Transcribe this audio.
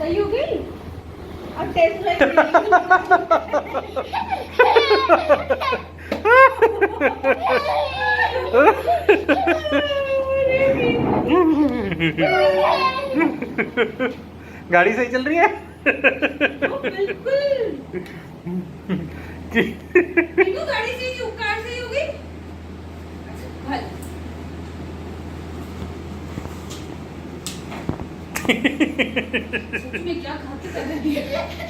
सही हो गई। अब टेस्ट गाड़ी सही चल रही है। बिल्कुल। मीनू गाड़ी सही कार सही हो गई। अच्छा सच में क्या खाते कर रही है।